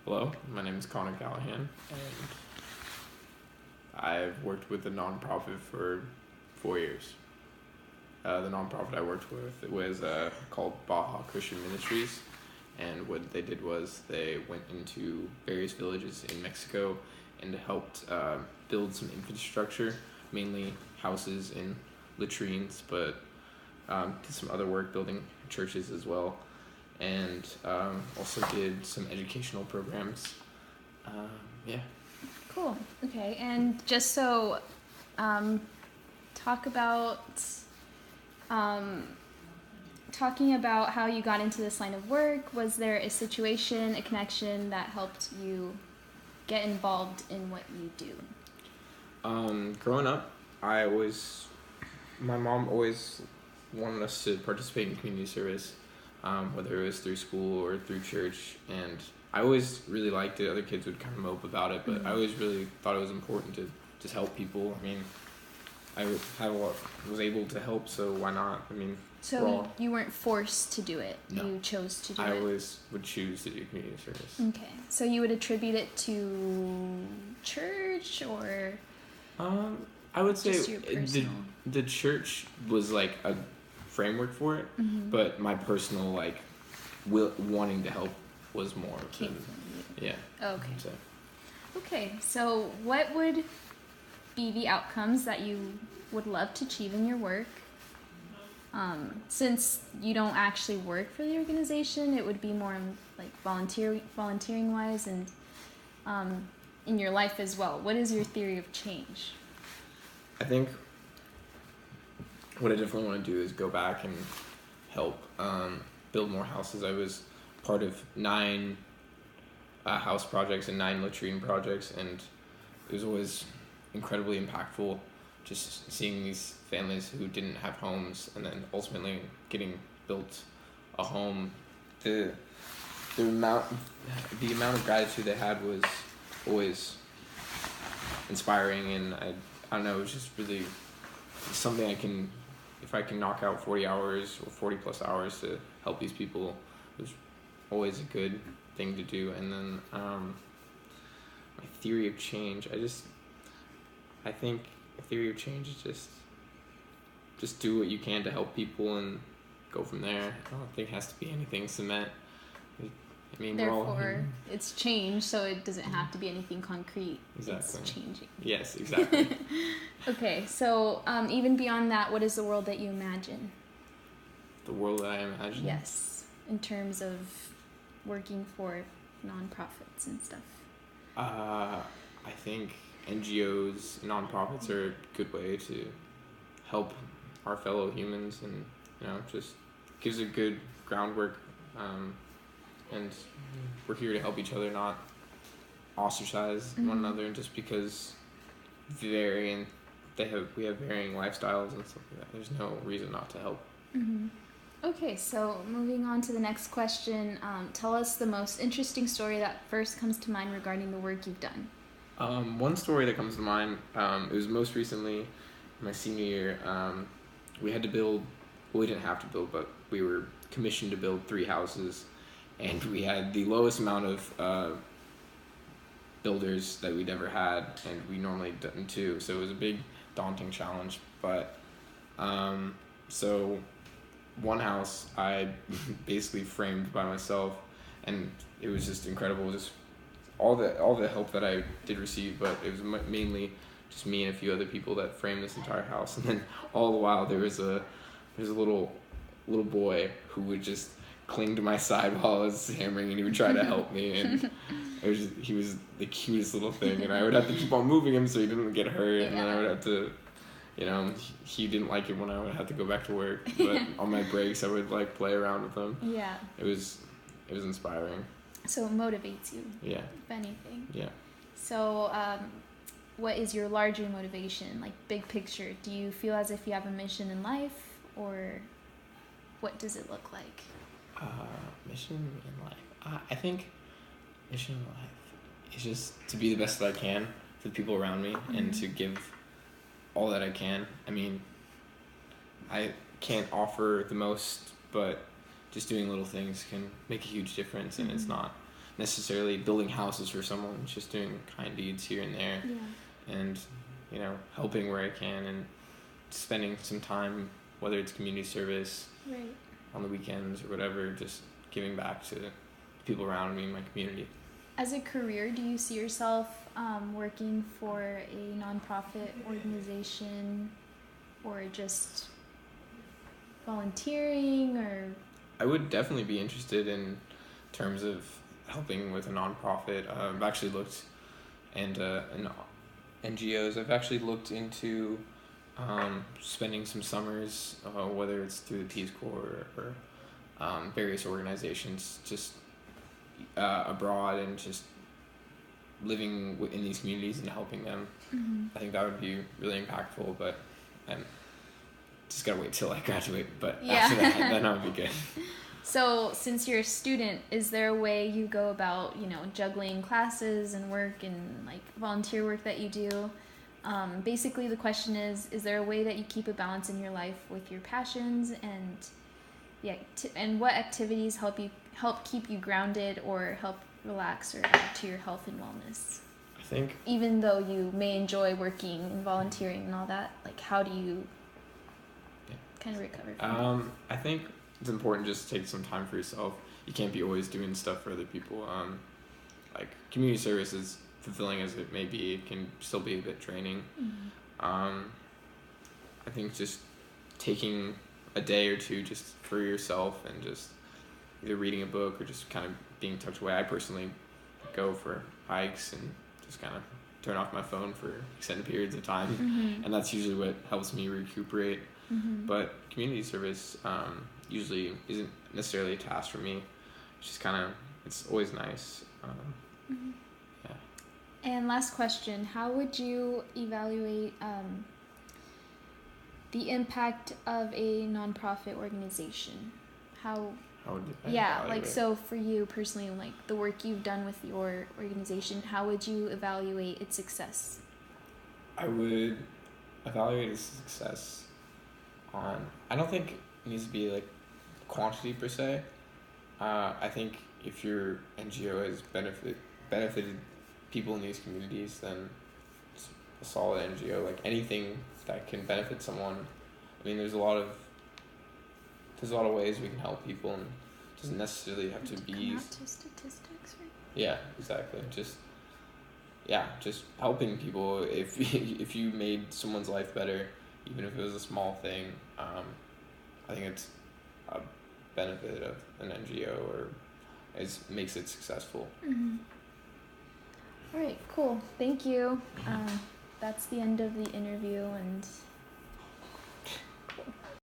Hello, my name is Konnor Callihan, and I've worked with a nonprofit for 4 years. The nonprofit I worked with it was called Baja Christian Ministries, and what they did was they went into various villages in Mexico and helped build some infrastructure, mainly houses and latrines, but did some other work building churches as well, and also did some educational programs. Yeah. Cool. Okay. And just so, talk about talking about how you got into this line of work. Was there a situation, a connection that helped you get involved in what you do? Growing up, my mom always wanted us to participate in community service, whether it was through school or through church, and I always really liked it. Other kids would kind of mope about it, but I always really thought it was important to just help people. I mean, was able to help, so why not? I mean, So you weren't forced to do it. No. You chose to do I it. always would choose to do community service. Okay. So you would attribute it to church or I would say just your personal? the church was like a framework for it, but my personal wanting to help was more Came than, from you. yeah. Okay. So, Okay, so what would be the outcomes that you would love to achieve in your work? Since you don't actually work for the organization, it would be more like volunteering wise and in your life as well. What is your theory of change? I think what I definitely want to do is go back and help build more houses. I was part of 9 house projects and 9 latrine projects, and it was always incredibly impactful just seeing these families who didn't have homes and then ultimately getting built a home. The amount of gratitude they had was always inspiring, and I don't know, it was just really something if I can knock out 40 hours or 40 plus hours to help these people, it was always a good thing to do. And then my theory of change, I think a theory of change is just do what you can to help people and go from there. I don't think it has to be anything cement. I mean, Therefore, it's change, so it doesn't have to be anything concrete. Exactly. It's changing. Yes, exactly. Okay, so even beyond that, what is the world that you imagine? The world that I imagine? Yes, in terms of working for nonprofits and stuff. I think NGOs, nonprofits are a good way to help our fellow humans, and just gives a good groundwork. And we're here to help each other, not ostracize one another. And just because we have varying lifestyles and stuff like that, there's no reason not to help. Okay, so moving on to the next question. Tell us the most interesting story that first comes to mind regarding the work you've done. One story that comes to mind, it was most recently my senior year. We had to build, well, we didn't have to build, but we were commissioned to build 3 houses, and we had the lowest amount of builders that we'd ever had, and we normally done 2, so it was a big daunting challenge. But so one house I basically framed by myself, and it was just incredible. Just all the help that I did receive, but it was mainly just me and a few other people that framed this entire house. And then all the while there was a little boy who would just cling to my side while I was hammering, and he would try to help me, and he was the cutest little thing, and I would have to keep on moving him so he didn't get hurt, and then I would have to, he didn't like it when I would have to go back to work, but on my breaks I would play around with him. Yeah. It was inspiring. So it motivates you. Yeah. If anything. Yeah. So, what is your larger motivation, like big picture? Do you feel as if you have a mission in life, or what does it look like? Mission in life. I think mission in life is just to be the best that I can for the people around me, and to give all that I can. I mean, I can't offer the most, but just doing little things can make a huge difference, and it's not necessarily building houses for someone. It's just doing kind deeds here and there, and helping where I can, and spending some time, whether it's community service on the weekends or whatever, just giving back to people around me in my community. As a career, do you see yourself working for a nonprofit organization or just volunteering? Or I would definitely be interested in terms of helping with a nonprofit. I've actually looked in NGOs. I've actually looked into spending some summers, whether it's through the Peace Corps or various organizations, just abroad, and just living in these communities and helping them. I think that would be really impactful, but I'm just gotta wait till I graduate. But after that, then I would be good. So, since you're a student, is there a way you go about, juggling classes and work and like volunteer work that you do? Basically, the question is there a way that you keep a balance in your life with your passions, and and what activities help keep you grounded or help relax or add to your health and wellness? I think even though you may enjoy working and volunteering and all that, like how do you kind of recover from that? I think it's important just to take some time for yourself. You can't be always doing stuff for other people. Like community service, is fulfilling as it may be, it can still be a bit draining. I think just taking a day or two just for yourself and just either reading a book or just kind of being tucked away. I personally go for hikes and just kind of turn off my phone for extended periods of time, and that's usually what helps me recuperate. But community service usually isn't necessarily a task for me. It's just kind of, it's always nice. And last question, how would you evaluate the impact of a nonprofit organization? How would evaluate? So for you personally, like the work you've done with your organization, how would you evaluate its success? I would evaluate its success on, I don't think it needs to be like quantity per se. I think if your NGO has benefited people in these communities, then it's a solid NGO. Like anything that can benefit someone. I mean, there's a lot of ways we can help people, and it doesn't necessarily have to be. Come out to statistics, right? Yeah, exactly. Just helping people. If you made someone's life better, even if it was a small thing, I think it's a benefit of an NGO, or makes it successful. All right, cool. Thank you. That's the end of the interview, and